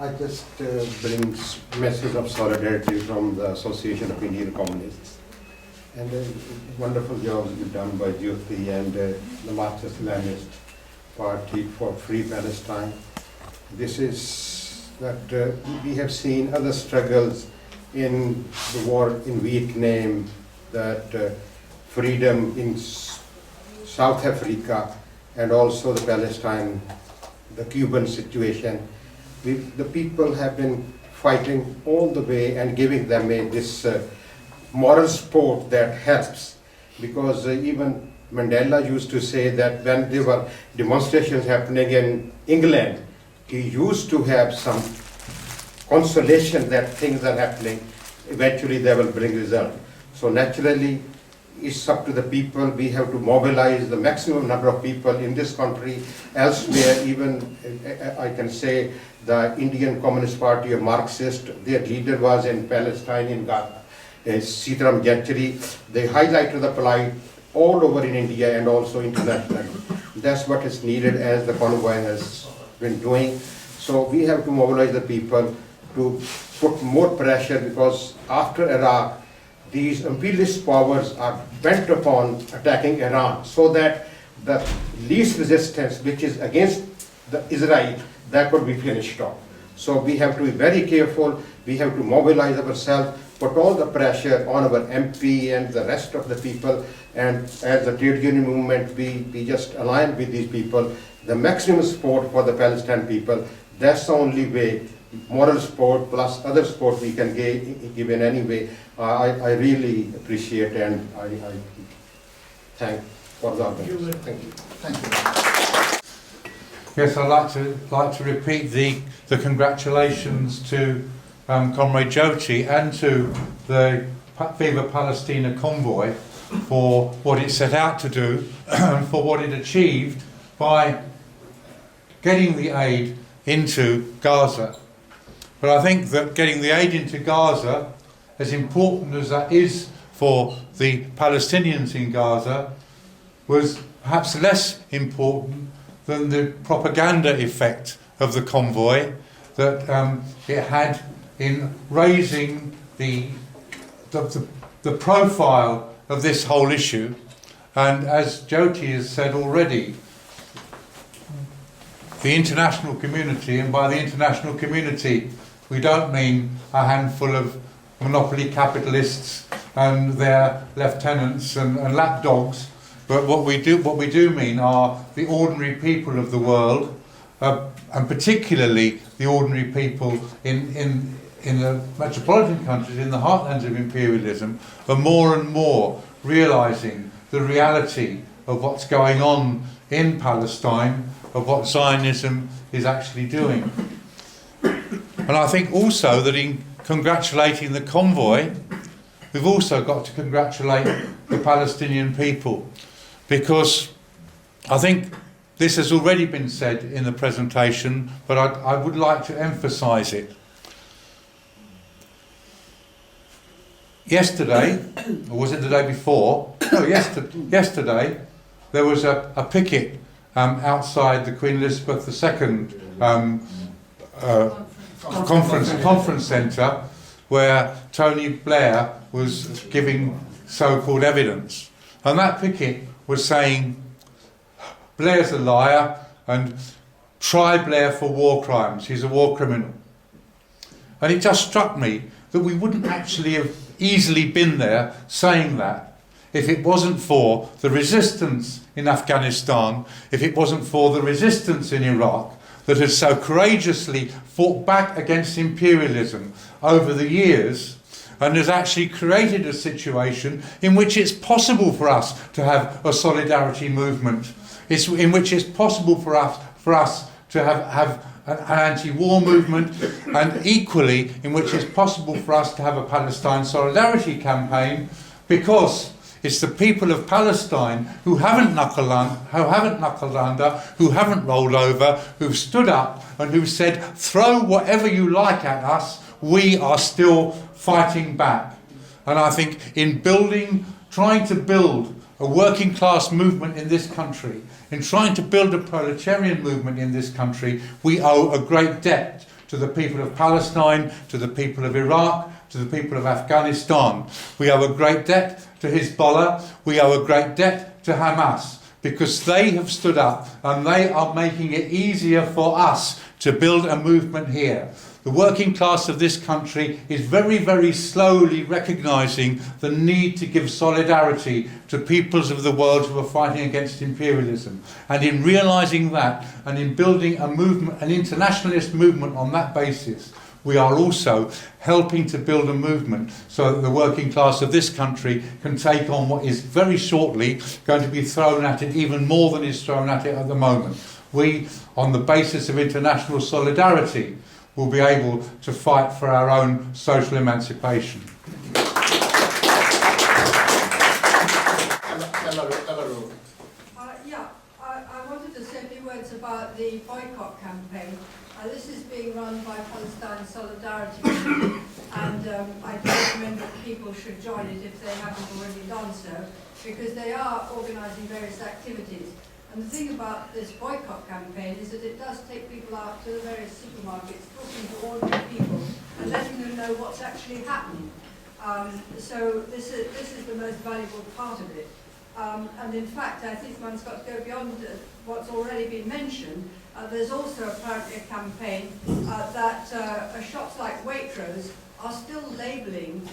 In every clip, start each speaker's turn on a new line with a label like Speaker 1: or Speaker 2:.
Speaker 1: I just bring message of solidarity from the Association of Indian Communists. And wonderful job done by Joti and the Marxist-Leninist Party for Free Palestine. This is that we have seen other struggles in the war in Vietnam, that freedom in South Africa, and also the Palestine, the Cuban situation. The people have been fighting all the way and giving them this moral support that helps, because even Mandela used to say that when there were demonstrations happening in England, he used to have some consolation that things are happening, eventually they will bring result. So naturally, it's up to the people. We have to mobilize the maximum number of people in this country. Elsewhere, even I can say the Indian Communist Party of Marxist, their leader was in Palestine, in Gaza, Sitaram Yechury. They highlighted the plight all over in India and also internationally. That's what is needed, as the convoy has been doing. So we have to mobilize the people to put more pressure, because after Iraq, these imperialist powers are bent upon attacking Iran, so that the least resistance, which is against the Israel, that could be finished off. So we have to be very careful. We have to mobilize ourselves, put all the pressure on our MP and the rest of the people. And as the trade union movement, we just align with these people. The maximum support for the Palestinian people, that's the only way. Moral support plus other support we can give in any way. I really appreciate, and I thank for the organization. Thank you.
Speaker 2: Thank you.
Speaker 3: Yes, I'd like to repeat the congratulations to Comrade Joti and to the Viva Palestina Convoy for what it set out to do and for what it achieved by getting the aid into Gaza. But I think that getting the aid into Gaza, as important as that is for the Palestinians in Gaza, was perhaps less important than the propaganda effect of the convoy that it had in raising the profile of this whole issue. And as Joti has said already, the international community, and by the international community we don't mean a handful of monopoly capitalists and their lieutenants and lapdogs, but what we do mean are the ordinary people of the world, and particularly the ordinary people in the metropolitan countries, in the heartlands of imperialism, are more and more realising the reality of what's going on in Palestine, of what Zionism is actually doing. And I think also that in congratulating the convoy, we've also got to congratulate the Palestinian people, because I think this has already been said in the presentation, but I would like to emphasise it. Yesterday, or was it the day before? No, yesterday there was a picket outside the Queen Elizabeth II conference centre, where Tony Blair was giving so-called evidence, and that picket was saying Blair's a liar and try Blair for war crimes, he's a war criminal. And it just struck me that we wouldn't actually have easily been there saying that if it wasn't for the resistance in Afghanistan, if it wasn't for the resistance in Iraq, that has so courageously fought back against imperialism over the years, and has actually created a situation in which it's possible for us to have a solidarity movement, in which it's possible for us to have an anti-war movement, and equally in which it's possible for us to have a Palestine solidarity campaign, because it's the people of Palestine who haven't knuckled under, who haven't rolled over, who've stood up and who've said, throw whatever you like at us, we are still fighting back. And I think in trying to build a working class movement in this country, in trying to build a proletarian movement in this country, we owe a great debt to the people of Palestine, to the people of Iraq, to the people of Afghanistan. We owe a great debt to Hezbollah. We owe a great debt to Hamas, because they have stood up and they are making it easier for us to build a movement here. The working class of this country is very, very slowly recognising the need to give solidarity to peoples of the world who are fighting against imperialism. And in realising that, and in building a movement, an internationalist movement on that basis, we are also helping to build a movement so that the working class of this country can take on what is very shortly going to be thrown at it, even more than is thrown at it at the moment. We, on the basis of international solidarity, will be able to fight for our own social emancipation.
Speaker 2: I wanted to say a few words about the boycott campaign. This is being run by Palestine Solidarity, and I do recommend that people should join it if they haven't already done so, because they are organising various activities. And the thing about this boycott campaign is that it does take people out to the various supermarkets, talking to ordinary people and letting them know what's actually happening. So this is the most valuable part of it. And in fact, I think one's got to go beyond what's already been mentioned. There's also apparently a campaign that shops like Waitrose are still labelling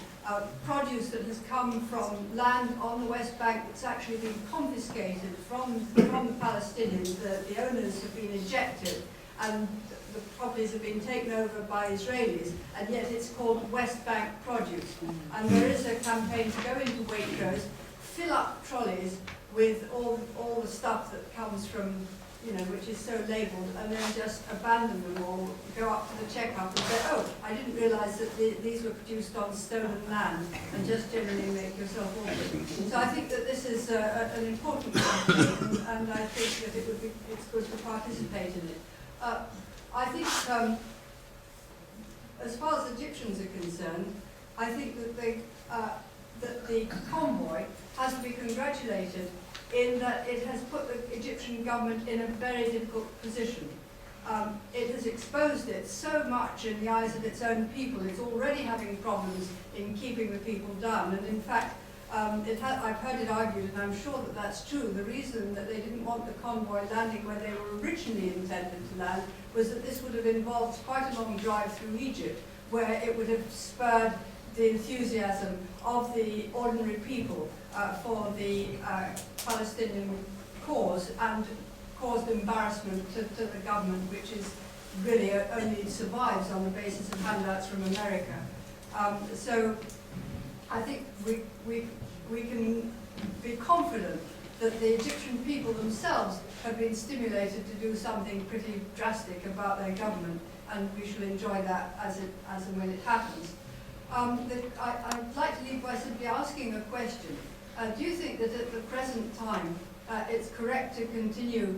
Speaker 2: produce that has come from land on the West Bank that's actually been confiscated from the Palestinians. The owners have been ejected and the properties have been taken over by Israelis, and yet it's called West Bank produce. And there is a campaign to go into Waitrose, fill up trolleys with all the stuff that comes from, which is so labelled, and then just abandon them or go up to the checkout and say, oh, I didn't realise that these were produced on stolen land, and just generally make yourself awkward. So I think that this is an important campaign, and I think that it's good to participate in it. I think, as far as Egyptians are concerned, I think that the convoy has to be congratulated in that it has put the Egyptian government in a very difficult position. It has exposed it so much in the eyes of its own people. It's already having problems in keeping the people down, and in fact, I've heard it argued, and I'm sure that that's true, the reason that they didn't want the convoy landing where they were originally intended to land was that this would have involved quite a long drive through Egypt, where it would have spurred the enthusiasm of the ordinary people for the Palestinian cause, and caused embarrassment to the government, which is really only survives on the basis of handouts from America. So I think we can be confident that the Egyptian people themselves have been stimulated to do something pretty drastic about their government, and we shall enjoy that as and when it happens. I'd like to leave by simply asking a question. Do you think that at the present time it's correct to continue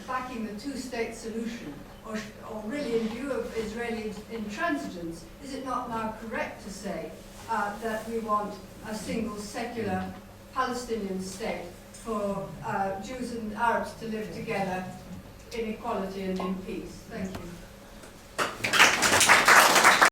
Speaker 2: backing the two-state solution, or really in view of Israeli intransigence, is it not now correct to say that we want a single secular Palestinian state for Jews and Arabs to live together in equality and in peace? Thank you.